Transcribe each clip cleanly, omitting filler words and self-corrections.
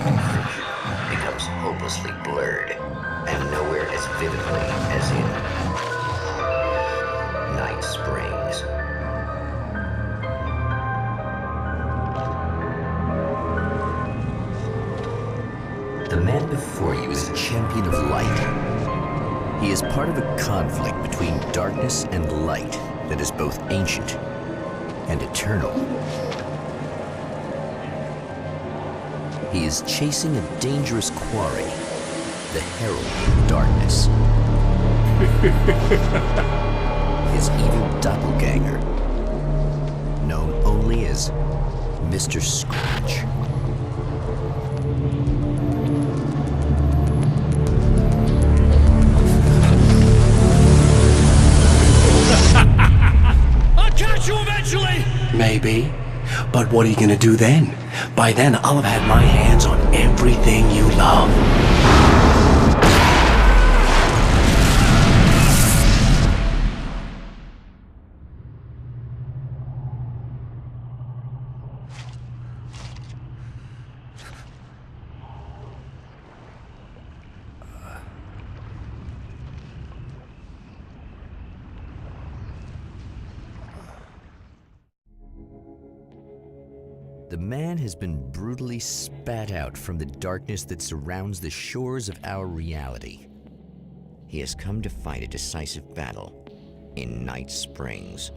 image becomes hopelessly blurred, and nowhere as vividly as in Night Springs. The man before you is a champion of light. He is part of a conflict between darkness and light that is both ancient and eternal. He is chasing a dangerous quarry, the Herald of Darkness. His evil doppelganger, known only as Mr. Scratch. I'll catch you eventually! Maybe. But what are you gonna do then? By then, I'll have had my hands on everything you love. The man has been brutally spat out from the darkness that surrounds the shores of our reality. He has come to fight a decisive battle in Night Springs.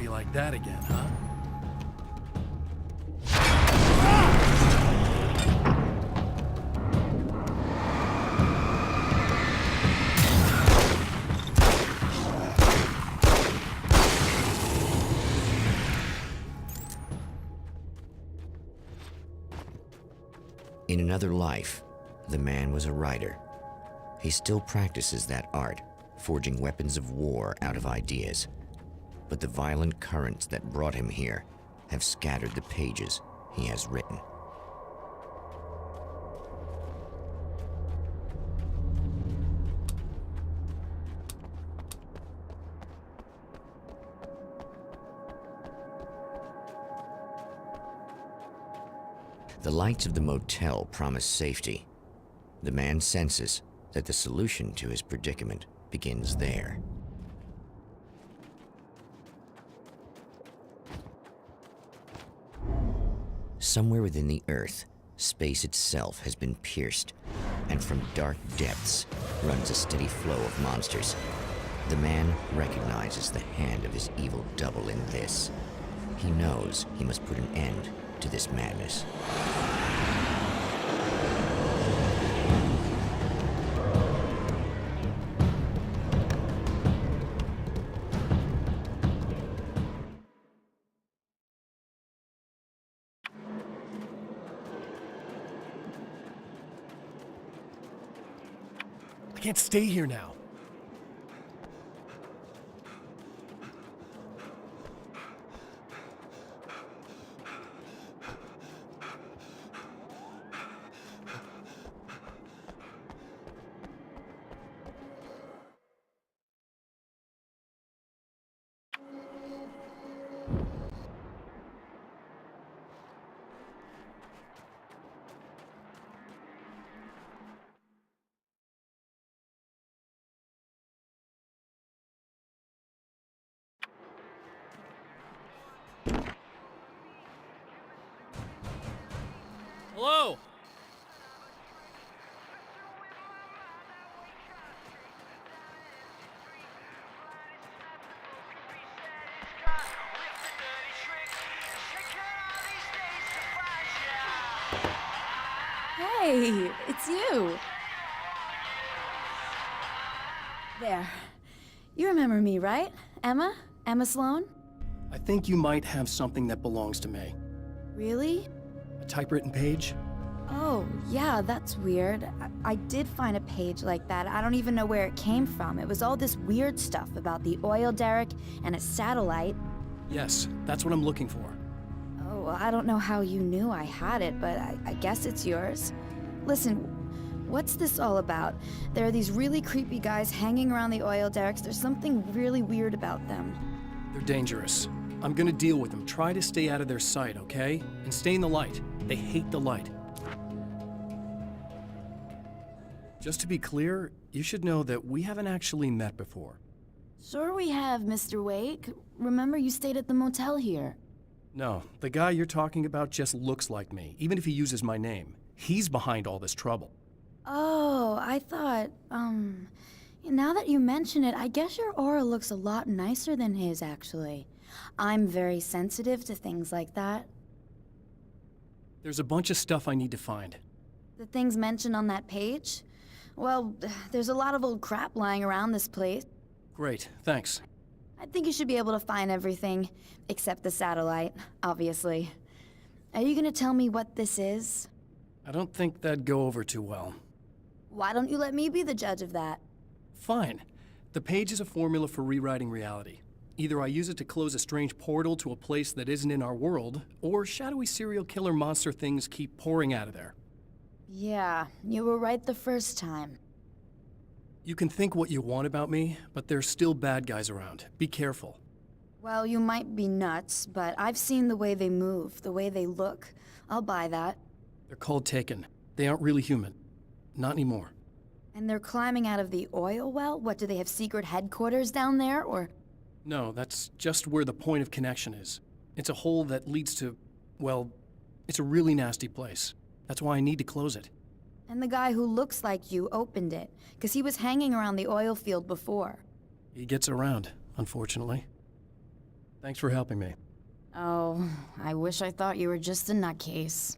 Like that again, huh? In another life, the man was a writer. He still practices that art, forging weapons of war out of ideas. But the violent currents that brought him here have scattered the pages he has written. The lights of the motel promise safety. The man senses that the solution to his predicament begins there. Somewhere within the Earth, space itself has been pierced, and from dark depths runs a steady flow of monsters. The man recognizes the hand of his evil double in this. He knows he must put an end to this madness. I can't stay here now. Hello? Hey, it's you. There. You remember me, right? Emma? Emma Sloan? I think you might have something that belongs to me. Really? A typewritten page? Oh, yeah, that's weird. I did find a page like that. I don't even know where it came from. It was all this weird stuff about the oil derrick and a satellite. Yes, that's what I'm looking for. Oh, well, I don't know how you knew I had it, but I guess it's yours. Listen, what's this all about? There are these really creepy guys hanging around the oil derricks. There's something really weird about them. They're dangerous. I'm gonna deal with them. Try to stay out of their sight, okay? And stay in the light. They hate the light. Just to be clear, you should know that we haven't actually met before. Sure we have, Mr. Wake. Remember you stayed at the motel here. No, the guy you're talking about just looks like me, even if he uses my name. He's behind all this trouble. Oh, I thought, now that you mention it, I guess your aura looks a lot nicer than his, actually. I'm very sensitive to things like that. There's a bunch of stuff I need to find. The things mentioned on that page? Well, there's a lot of old crap lying around this place. Great, thanks. I think you should be able to find everything, except the satellite, obviously. Are you gonna tell me what this is? I don't think that'd go over too well. Why don't you let me be the judge of that? Fine. The page is a formula for rewriting reality. Either I use it to close a strange portal to a place that isn't in our world, or shadowy serial killer monster things keep pouring out of there. Yeah, you were right the first time. You can think what you want about me, but there's still bad guys around. Be careful. Well, you might be nuts, but I've seen the way they move, the way they look. I'll buy that. They're called Taken. They aren't really human. Not anymore. And they're climbing out of the oil well? What, do they have secret headquarters down there, or...? No, that's just where the point of connection is. It's a hole that leads to, well, it's a really nasty place. That's why I need to close it. And the guy who looks like you opened it, because he was hanging around the oil field before. He gets around, unfortunately. Thanks for helping me. Oh, I wish I thought you were just a nutcase.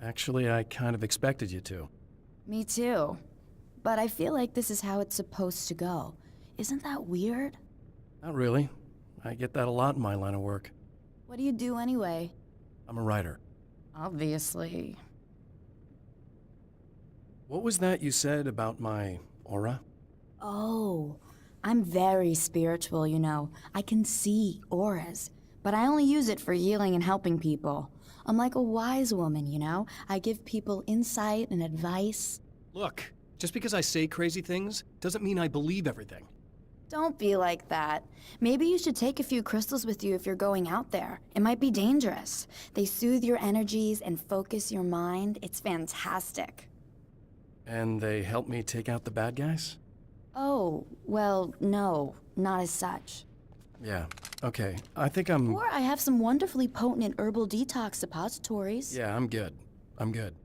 Actually, I kind of expected you to. Me too. But I feel like this is how it's supposed to go. Isn't that weird? Not really. I get that a lot in my line of work. What do you do anyway? I'm a writer. Obviously. What was that you said about my aura? Oh, I'm very spiritual, you know. I can see auras, but I only use it for healing and helping people. I'm like a wise woman, you know? I give people insight and advice. Look, just because I say crazy things doesn't mean I believe everything. Don't be like that. Maybe you should take a few crystals with you if you're going out there. It might be dangerous. They soothe your energies and focus your mind. It's fantastic. And they help me take out the bad guys? Oh, well, no, not as such. Yeah, okay. I think I'm... Or I have some wonderfully potent herbal detox suppositories. Yeah, I'm good. I'm good.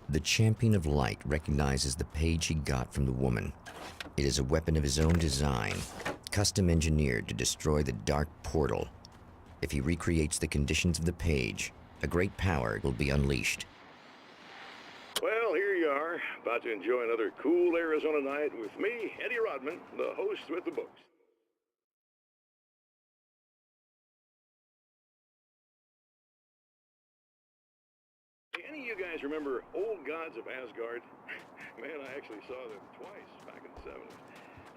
The Champion of Light recognizes the page he got from the woman. It is a weapon of his own design, custom engineered to destroy the Dark Portal. If he recreates the conditions of the page, a great power will be unleashed. Well, here you are, about to enjoy another cool Arizona night with me, Eddie Rodman, the host with the books. Any of you guys remember Old Gods of Asgard? Man, I actually saw them twice back in the 70s.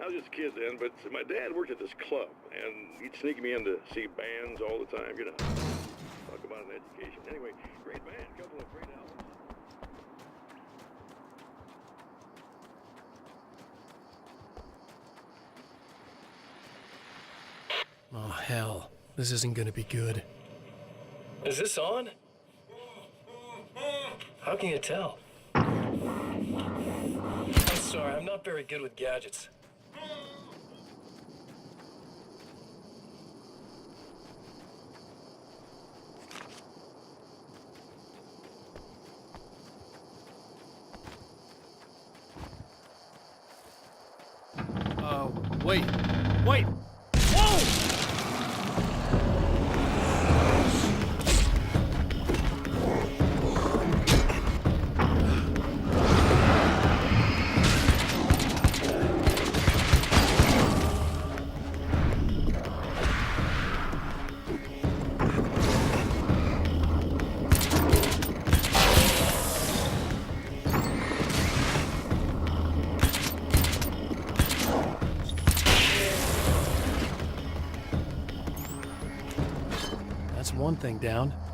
I was just a kid then, but my dad worked at this club, and he'd sneak me in to see bands all the time, you know. Talk about an education. Anyway, great band, couple of great albums. Oh, hell. This isn't gonna be good. Is this on? How can you tell? I'm sorry, I'm not very good with gadgets. Wait. Wait! Whoa! That's one thing down.